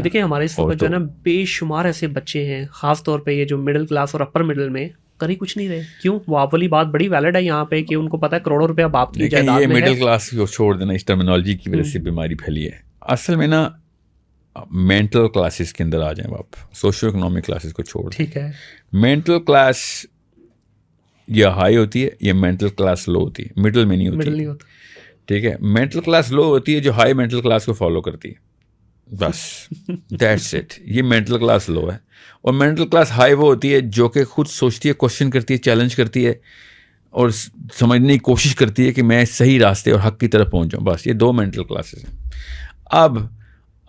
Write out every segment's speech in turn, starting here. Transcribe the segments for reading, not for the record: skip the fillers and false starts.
دیکھیں ہمارے اس وقت جو ہے نا بے شمار ایسے بچے ہیں، خاص طور پہ یہ جو مڈل کلاس اور اپر مڈل میں کر ہی کچھ نہیں رہے. کیوں؟ وہ آپ والی بات بڑی ویلڈ ہے یہاں پہ کہ ان کو پتہ ہے کروڑوں روپیہ باپ کی جائیداد میں ہے. یہ مڈل کلاس کو چھوڑ دینا، اس ٹرمینالوجی کی وجہ سے بیماری پھیلی ہے. اصل میں نا مینٹل کلاسز کے اندر آ جائیں آپ، سوشو اکنامک کلاسز کو چھوڑ. ٹھیک ہے. مینٹل کلاس یا ہائی ہوتی ہے یا مینٹل کلاس لو ہوتی ہے، مڈل میں نہیں ہوتی. ٹھیک ہے، مینٹل کلاس لو ہوتی ہے جو ہائی مینٹل کلاس کو فالو کرتی ہے، بس دیٹس اٹ. یہ مینٹل کلاس لو ہے. اور مینٹل کلاس ہائی وہ ہوتی ہے جو کہ خود سوچتی ہے، کوشچن کرتی ہے، چیلنج کرتی ہے اور سمجھنے کی کوشش کرتی ہے کہ میں صحیح راستے اور حق کی طرف پہنچ جاؤں. بس یہ دو مینٹل کلاسز ہیں. اب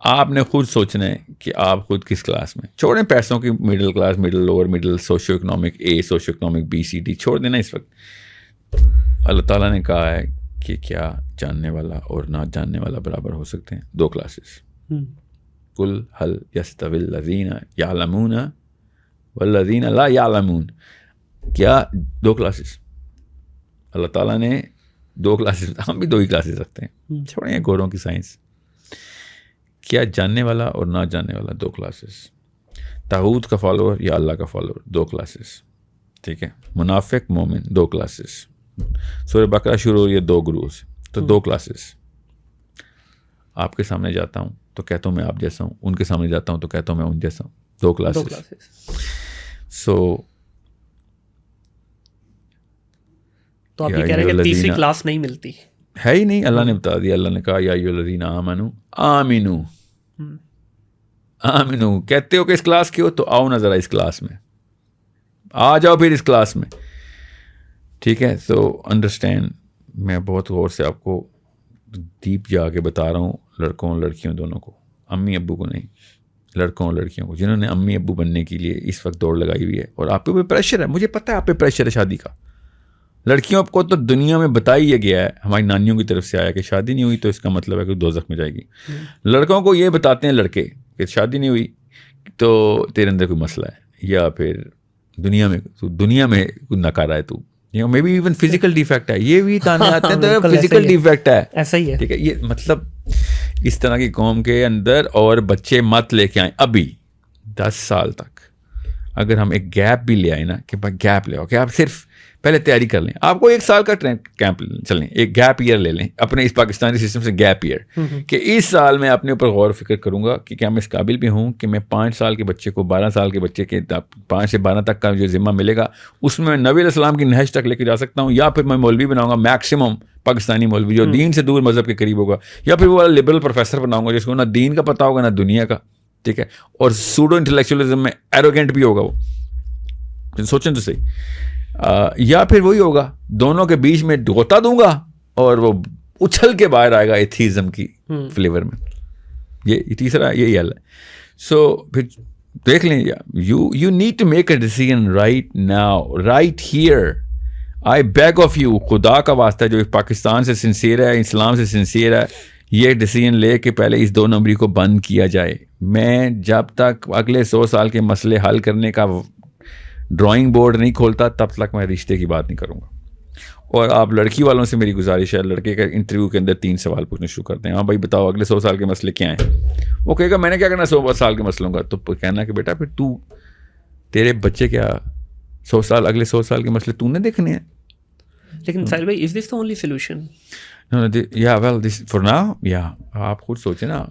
آپ نے خود سوچنا ہے کہ آپ خود کس کلاس میں. چھوڑیں پیسوں کی middle class, middle lower middle, socio economic A, socio economic B C D چھوڑ دینا. اس وقت اللہ تعالیٰ نے کہا ہے کہ کیا جاننے والا اور نہ جاننے والا برابر ہو سکتے ہیں؟ دو کلاسز. قل هل يستوي الذين يعلمون والذين لا يعلمون. کیا دو کلاسز؟ اللہ تعالیٰ نے دو کلاسز، ہم بھی دو ہی کلاسز رکھتے ہیں. چھوڑیں گوروں کی سائنس. کیا جاننے والا اور نہ جاننے والا دو کلاسز. طاغوت کا فالوور یا اللہ کا فالوور دو کلاسز. ٹھیک ہے. منافق مومن دو کلاسز. سورہ بقرہ شروع ہوئی ہے دو گروہز، تو دو کلاسز. آپ کے سامنے جاتا ہوں تو کہتا ہوں میں آپ جیسا ہوں، ان کے سامنے جاتا ہوں تو کہتا ہوں میں ان جیسا ہوں. دو کلاسز. سو تو آپ یہ کہہ رہے ہیں کہ تیسری کلاس نہیں ملتی ہے ہی نہیں. اللہ نے بتا دیا. اللہ نے کہا یا ایھا الذین آمنوا آمنوا. آمنوا کہتے ہو کہ اس کلاس کی ہو تو آؤ نا ذرا اس کلاس میں، آ جاؤ پھر اس کلاس میں. ٹھیک ہے. سو انڈرسٹینڈ، میں بہت غور سے آپ کو ڈیپ جا کے بتا رہا ہوں، لڑکوں اور لڑکیوں دونوں کو، امی ابو کو نہیں، لڑکوں اور لڑکیوں کو جنہوں نے امی ابو بننے کے لیے اس وقت دوڑ لگائی ہوئی ہے. اور آپ پہ پریشر ہے، مجھے پتہ ہے آپ پہ پریشر ہے شادی کا. لڑکیوں کو تو دنیا میں بتا ہی گیا ہے، ہماری نانیوں کی طرف سے آیا کہ شادی نہیں ہوئی تو اس کا مطلب ہے کہ دوزخ میں جائے گی. لڑکوں کو یہ بتاتے ہیں لڑکے کہ شادی نہیں ہوئی تو تیرے اندر کوئی مسئلہ ہے، یا پھر دنیا میں کوئی نکارا ہے تو، maybe even physical defect ہے. یہ بھی تانے آتے ہیں تو فزیکل ڈیفیکٹ ہے. ایسا ہی ہے. ٹھیک ہے. یہ مطلب اس طرح کی قوم کے اندر اور بچے مت لے کے آئیں. ابھی 10 سال تک اگر ہم ایک گیپ بھی لے آئے نا، کہ گیپ لے آؤ کہ آپ صرف پہلے تیاری کر لیں. آپ کو 1 سال کا کیمپ چلیں، ایک گیپ ایئر لے لیں اپنے اس پاکستانی سسٹم سے. گیپ ایئر کہ اس سال میں اپنے اوپر غور و فکر کروں گا کہ کیا میں اس قابل بھی ہوں کہ میں 5 سال کے بچے کو 12 سال کے بچے کے 5 سے 12 تک کا جو ذمہ ملے گا اس میں نبی علیہ السلام کی نہج تک لے کے جا سکتا ہوں، یا پھر میں مولوی بناؤں گا میکسیمم پاکستانی مولوی جو دین سے دور مذہب کے قریب ہوگا، یا پھر وہ لبرل پروفیسر بناؤں گا جس کو نہ دین کا پتہ ہوگا نہ دنیا کا. ٹھیک ہے. اور سوڈو انٹلیکچولیزم میں ایروگینٹ بھی ہوگا. وہ سوچیں تو صحیح. یا پھر وہی ہوگا دونوں کے بیچ میں غوطہ دوں گا اور وہ اچھل کے باہر آئے گا ایتھیزم کی فلیور میں. یہ تیسرا یہی حل ہے. سو پھر دیکھ لیں، you need to make a decision right now, right here. I beg of you, خدا کا واسطہ جو پاکستان سے سنسیئر ہے، اسلام سے سنسیئر ہے، یہ ڈیسیژن لے کے پہلے اس 2 نمبری کو بند کیا جائے. میں جب تک اگلے 100 سال کے مسئلے حل کرنے کا ڈرائنگ بورڈ نہیں کھولتا تب تک میں رشتے کی بات نہیں کروں گا. اور آپ لڑکی والوں سے میری گزارش ہے، لڑکے کا انٹرویو کے اندر 3 سوال پوچھنا شروع کرتے ہیں. ہاں بھائی بتاؤ اگلے 100 سال کے مسئلے کیا ہیں. وہ کہے گا میں نے کیا کرنا 100 سال کے مسئلوں کا. تو کہنا کہ بیٹا پھر تیرے بچے کیا 100 سال اگلے 100 سال کے مسئلے تو نے دیکھنے ہیں. لیکن ساحل بھائی، از دس دی اونلی سولوشن؟ یا ویل دس فار ناؤ. یا آپ خود سوچیں نا.